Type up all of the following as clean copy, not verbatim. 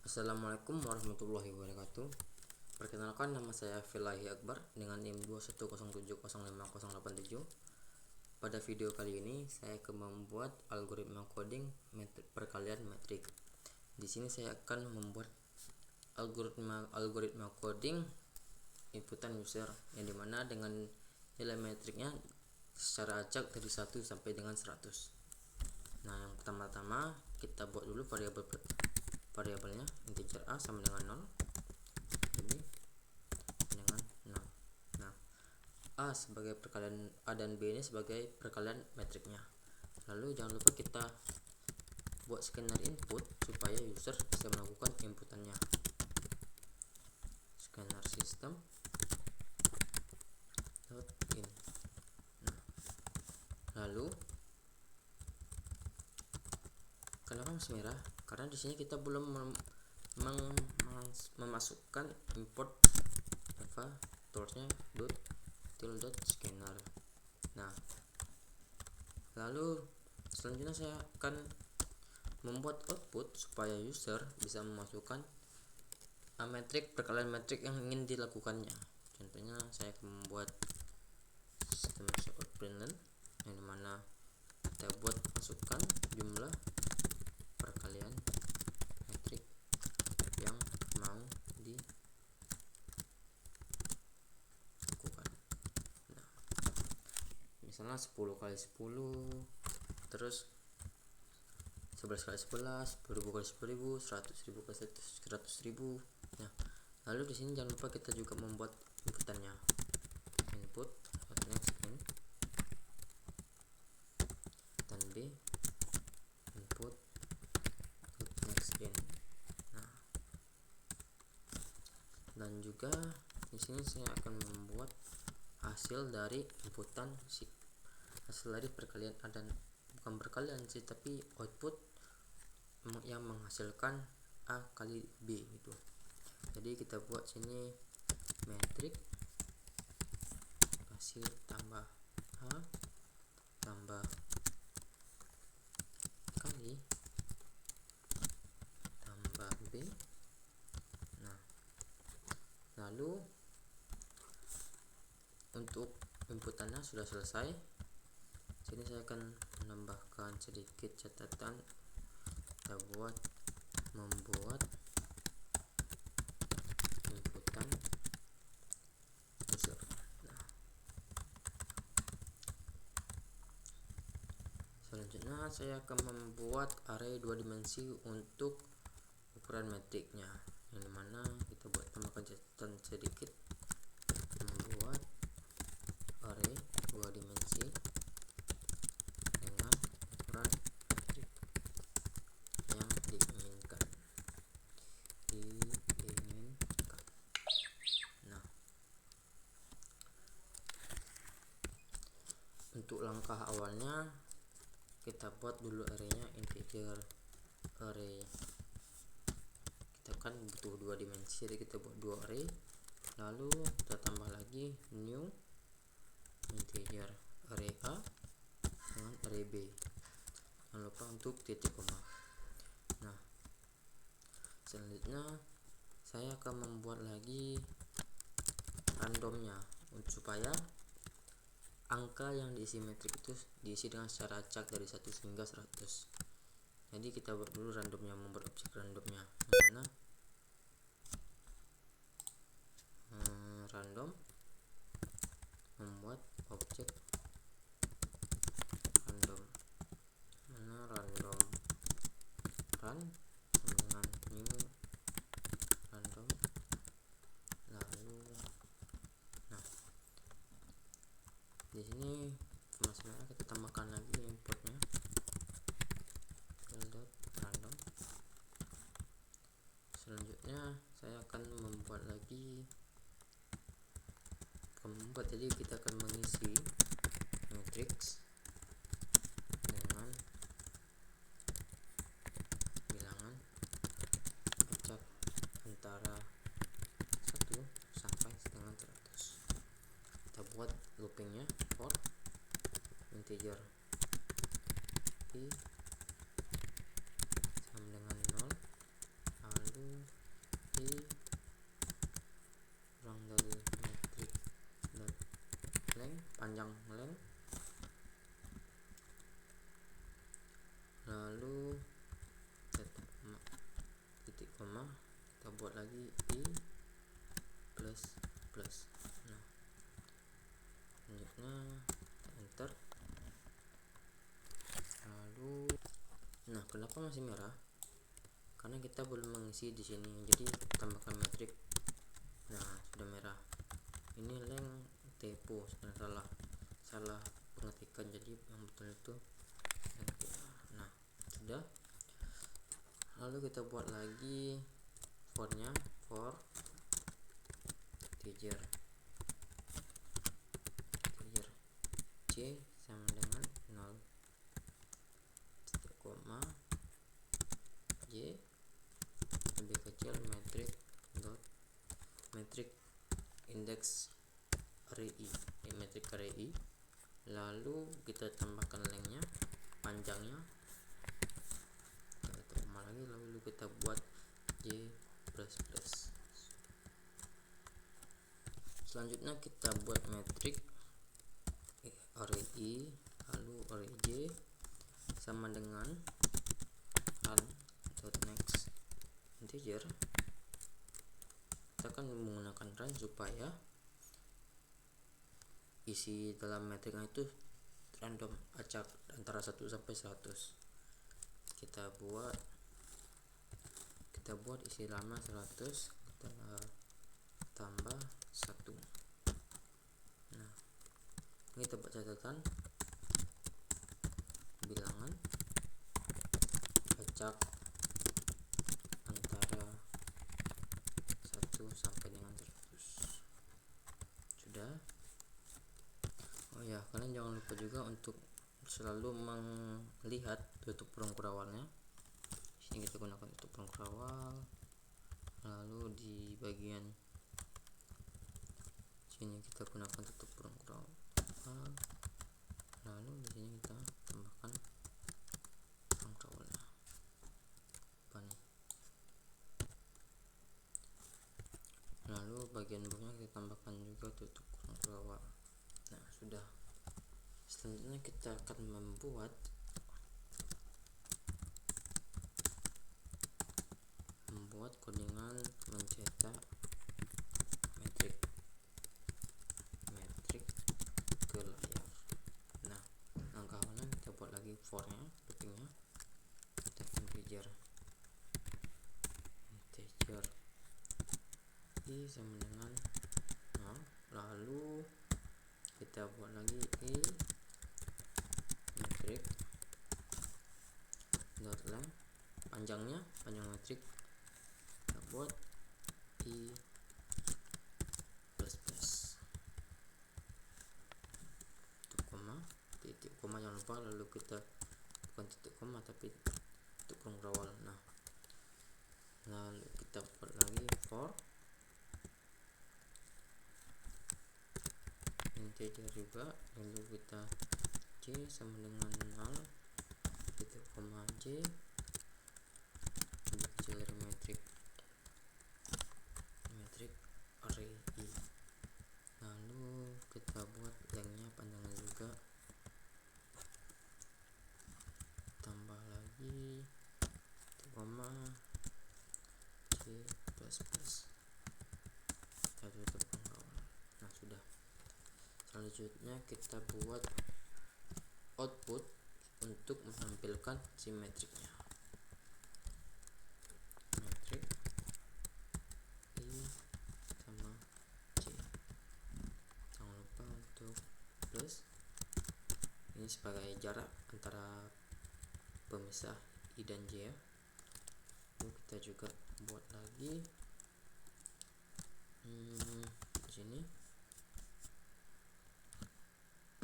Assalamualaikum warahmatullahi wabarakatuh. Perkenalkan, nama saya Filahi Akbar dengan NIM 210705087. Pada video kali ini saya akan membuat algoritma coding perkalian metrik. Di sini saya akan membuat algoritma coding inputan user yang dimana dengan nilai metriknya secara acak dari 1 sampai dengan 100. Nah, yang pertama-tama kita buat dulu variabelnya integer a sama dengan 0, ini dengan 0. Nah, a sebagai perkalian a dan b ini sebagai perkalian metriknya. Lalu jangan lupa kita buat scanner input supaya user bisa melakukan inputannya. Scanner system .in. Nah, lalu kenapa masih merah? Karena di sini kita belum memasukkan import Java toolsnya .scanner. Nah, lalu selanjutnya saya akan membuat output supaya user bisa memasukkan perkalian metrik yang ingin dilakukannya. Contohnya saya akan membuat sistem outprintln yang dimana kita buat masukkan jumlah perkalian metrik yang mau dilakukan. Nah, misalnya 10 kali 10, terus 11 kali 11, 1000 kali 1000, 100.000 kali 100.000. Nah, lalu di sini jangan lupa kita juga membuat inputannya. Input next in dan b input next in. Nah, dan juga di sini saya akan membuat hasil dari inputan hasil dari perkalian a dan bukan perkalian sih, tapi output yang menghasilkan a kali b gitu. Jadi kita buat sini metrik hasil tambah a tambah kali tambah b. Nah, lalu untuk inputannya sudah selesai. Sini saya akan menambahkan sedikit catatan. Kita membuat inputan user. Nah, selanjutnya saya akan membuat array 2 dimensi untuk ukuran metriknya, yang dimana kita buat tambahkan catatan sedikit, membuat array 2 dimensi dengan ukuran metrik yang diinginkan. Nah, untuk langkah awalnya kita buat dulu arraynya integer array. Kita kan butuh 2 dimensi, jadi kita buat 2 array, lalu kita tambah lagi new integer array a dengan array b. Jangan lupa untuk titik koma. Nah, selanjutnya saya akan membuat lagi randomnya supaya angka yang diisi metrik itu diisi dengan secara acak dari 1 hingga 100. Jadi kita buat dulu randomnya, membuat objek randomnya, dimana random membuat objek random, mana random run dengan new random. Lalu nah, di sini masih merah, kita tambahkan lagi inputnya random. Selanjutnya saya akan membuat jadi kita akan mengisi matrix dengan bilangan acak antara 1 sampai dengan 100. Kita buat loopingnya for integer i sama dengan 0, lalu buat lagi i plus plus. Nah, selanjutnya kita enter. Lalu nah, kenapa masih merah? Karena kita belum mengisi di sini, jadi tambahkan metrik. Nah, sudah merah. Ini leng typo, salah pengetikan, jadi yang betul itu leng typo. Nah, sudah. Lalu kita buat lagi for-nya, for integer c sama dengan 0, titik koma y lebih kecil metrik index array i. Lalu kita tambahkan lengthnya, panjangnya, kita koma lagi, lalu kita buat y plus plus. Selanjutnya kita buat metrik array i, lalu array j sama dengan next integer. Kita akan menggunakan run supaya isi dalam metriknya itu random, acak antara 1 sampai 100. Kita buat isi lama 100, kita tambah 1. Nah, ini kita buat catatan bilangan acak antara 1 sampai dengan 100. Sudah. Oh ya, kalian jangan lupa juga untuk selalu melihat tutup rongkur awalnya. Sini kita gunakan tutup rongkur awal, lalu di bagian sini kita gunakan tutup rongkur awal, lalu di sini kita tambahkan rongkur awalnya. Apa nih? Lalu bagian bawahnya kita tambahkan juga tutup rongkur awal. Nah, sudah. Selanjutnya kita akan membuat codingan mencetak metrik ke layar. Nah, langkah awalnya kita buat lagi for-nya, loopingnya, kita integer i sama dengan 0. Lalu kita buat lagi i metrik dot length, panjang metrik kita buat i plus plus, titik koma jangan lupa, lalu kita bukan titik koma tapi titik rongkur awal. Nah, lalu kita buat lagi for integer juga, lalu kita c sama dengan 0, titik koma j lebih kecil dari metrik array i. Lalu kita buat lengthnya, panjangnya juga, tambah lagi titik koma c plus plus, kita tutup awal. Nah, sudah. Selanjutnya kita buat output untuk menampilkan simetriknya, metrik i sama c, jangan lupa untuk plus, ini sebagai jarak antara pemisah i dan j ya. Lalu kita juga buat lagi di sini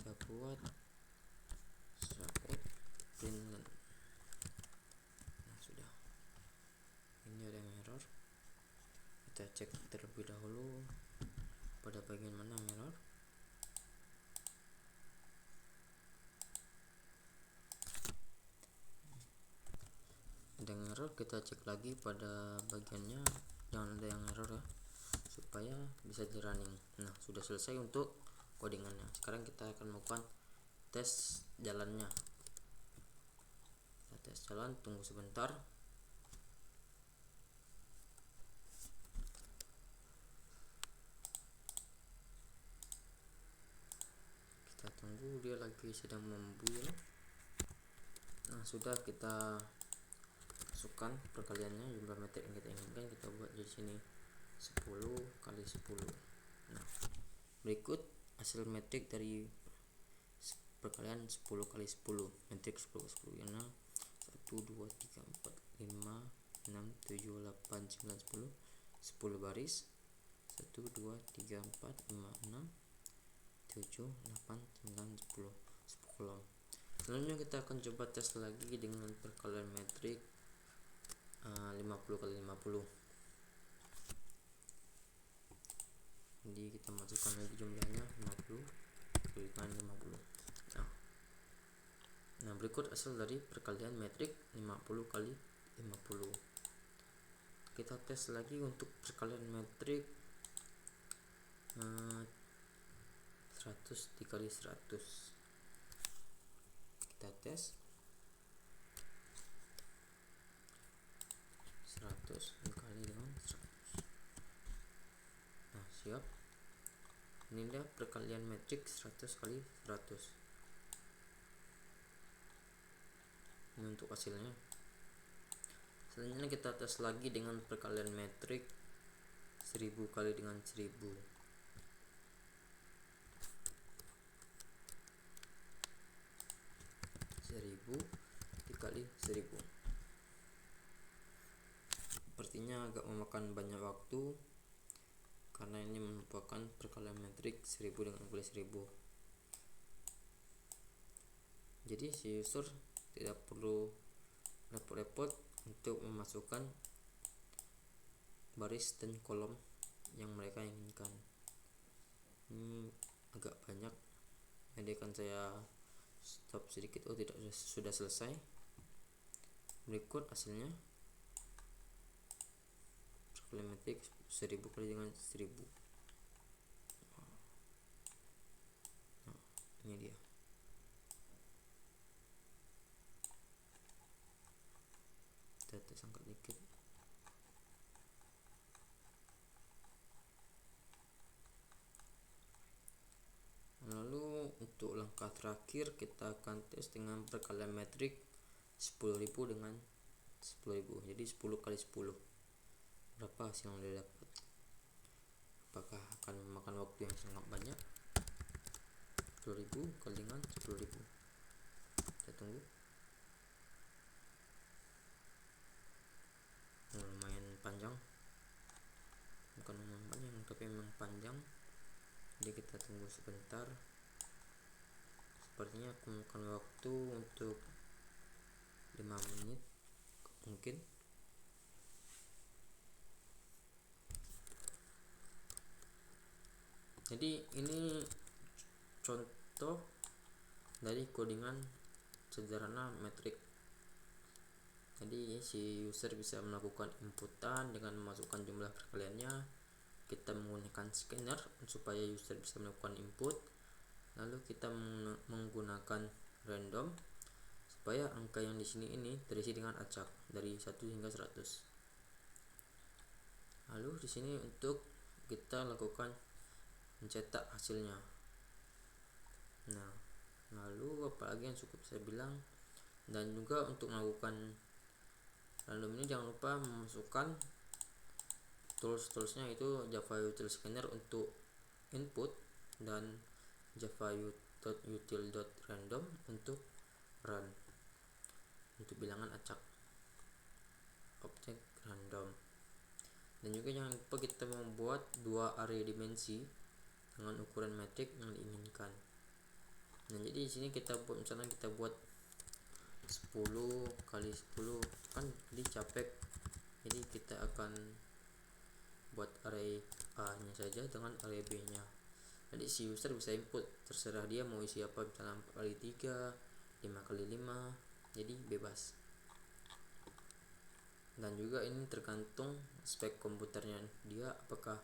kita buat print. Nah, sudah. Ini ada yang error, kita cek terlebih dahulu pada bagian mana yang error. Ada yang error, kita cek lagi pada bagiannya, jangan ada yang error ya, supaya bisa di running. Nah, sudah selesai untuk codingannya. Sekarang kita akan melakukan tes jalannya. Kita tes jalan, tunggu sebentar. lagi sedang membuil. Nah, sudah kita masukkan perkaliannya, jumlah metrik yang kita inginkan kita buat di sini 10 kali 10. Nah, berikut hasil metrik dari perkalian 10 kali 10, metrik 10 10 yang 1 2 3 4 5 6 7 8 9 10 10 baris, 1 2 3 4 5 6 7 8 9 10 10 kolom. Selanjutnya kita akan coba tes lagi dengan perkalian metrik 50 kali 50. Jadi kita masukkan lagi jumlahnya 50 kalikan 50. Nah, berikut hasil dari perkalian metrik 50 kali 50. Kita tes lagi untuk perkalian metrik 100 dikali 100. Kita tes 100 dikali dengan 100. Nah, siap. Ini dia perkalian metrik 100 kali 100. Ini untuk hasilnya. Selanjutnya kita tes lagi dengan perkalian metrik 1000 kali dengan 1000. 1000 dikali 1000. Sepertinya agak memakan banyak waktu karena ini merupakan perkalian metrik 1000 dengan kali 1000. Jadi si user tidak perlu repot-repot untuk memasukkan baris dan kolom yang mereka inginkan. Ini agak banyak, jadi akan saya stop sedikit. Oh, tidak, sudah selesai. Berikut hasilnya perkalian metrik 1000 kali dengan 1000. Nah, ini dia. Kita angkat dikit. Lalu untuk langkah terakhir kita akan tes dengan perkalian metrik 10.000 dengan 10.000. Jadi 10 kali 10. Berapa hasil yang didapat? Apakah akan memakan waktu yang sangat banyak? 10.000 kali dengan 10.000. Kita tunggu. Lumayan panjang, bukan lumayan panjang tapi memang panjang, jadi kita tunggu sebentar. Sepertinya akan memakan waktu untuk 5 menit mungkin. Jadi ini contoh dari codingan sederhana metrik. Jadi si user bisa melakukan inputan dengan memasukkan jumlah perkaliannya. Kita menggunakan scanner supaya user bisa melakukan input. Lalu kita menggunakan random supaya angka yang di sini ini terisi dengan acak dari 1 hingga 100. Lalu di sini untuk kita lakukan mencetak hasilnya. Nah, lalu apalagi yang cukup saya bilang. Dan juga untuk melakukan random ini jangan lupa memasukkan tools-toolsnya, itu Java Util Scanner untuk input dan Java util.random untuk run untuk bilangan acak objek random. Dan juga jangan lupa kita membuat dua array dimensi dengan ukuran metrik yang diinginkan. Nah, jadi di sini kita buat, misalnya kita buat 10 kali 10 kan jadi capek, jadi kita akan buat array A nya saja dengan array B nya. Jadi si user bisa input, terserah dia mau isi apa, misalnya 4 kali 3, 5 kali 5, jadi bebas. Dan juga ini tergantung spek komputernya dia, apakah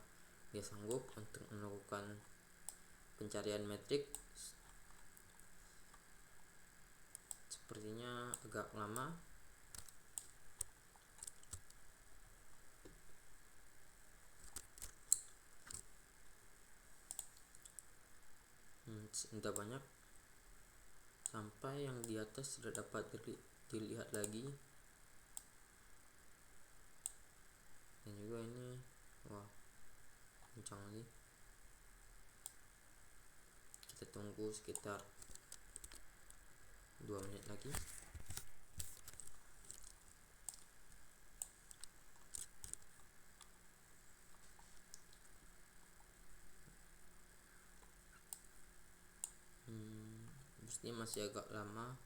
dia sanggup untuk melakukan pencarian metrik. Sepertinya agak lama. Sudah banyak. sampai yang di atas sudah dapat dilihat lagi. Dan juga ini, wah, kencang lagi. Kita tunggu sekitar 2 menit lagi. Ini masih agak lama,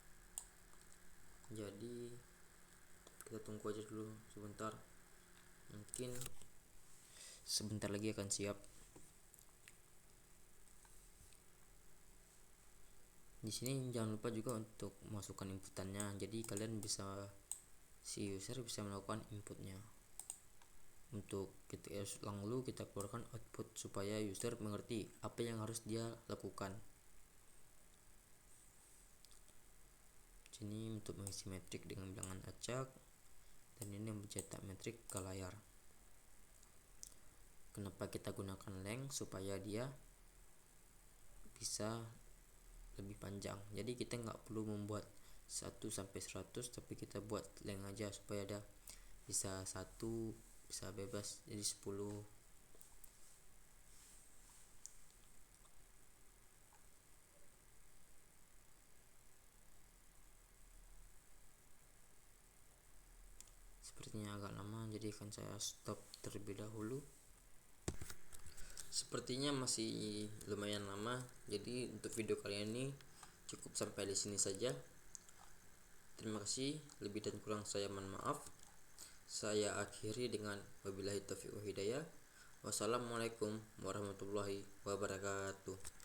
jadi kita tunggu aja dulu sebentar, mungkin sebentar lagi akan siap. Di sini jangan lupa juga untuk masukkan inputannya, jadi kalian bisa, si user bisa melakukan inputnya. Untuk kita lalu kita keluarkan output supaya user mengerti apa yang harus dia lakukan. Ini untuk mengisi metrik dengan bilangan acak, dan ini mencetak metrik ke layar. Kenapa kita gunakan length? Supaya dia bisa lebih panjang, jadi kita nggak perlu membuat 1 sampai 100, tapi kita buat length aja supaya ada bisa 1, bisa bebas jadi 10. Sepertinya agak lama, jadi akan saya stop terlebih dahulu. Sepertinya masih lumayan lama, jadi untuk video kali ini cukup sampai di sini saja. Terima kasih, lebih dan kurang saya mohon maaf. Saya akhiri dengan wabillahi taufiq wal hidayah. Wassalamualaikum warahmatullahi wabarakatuh.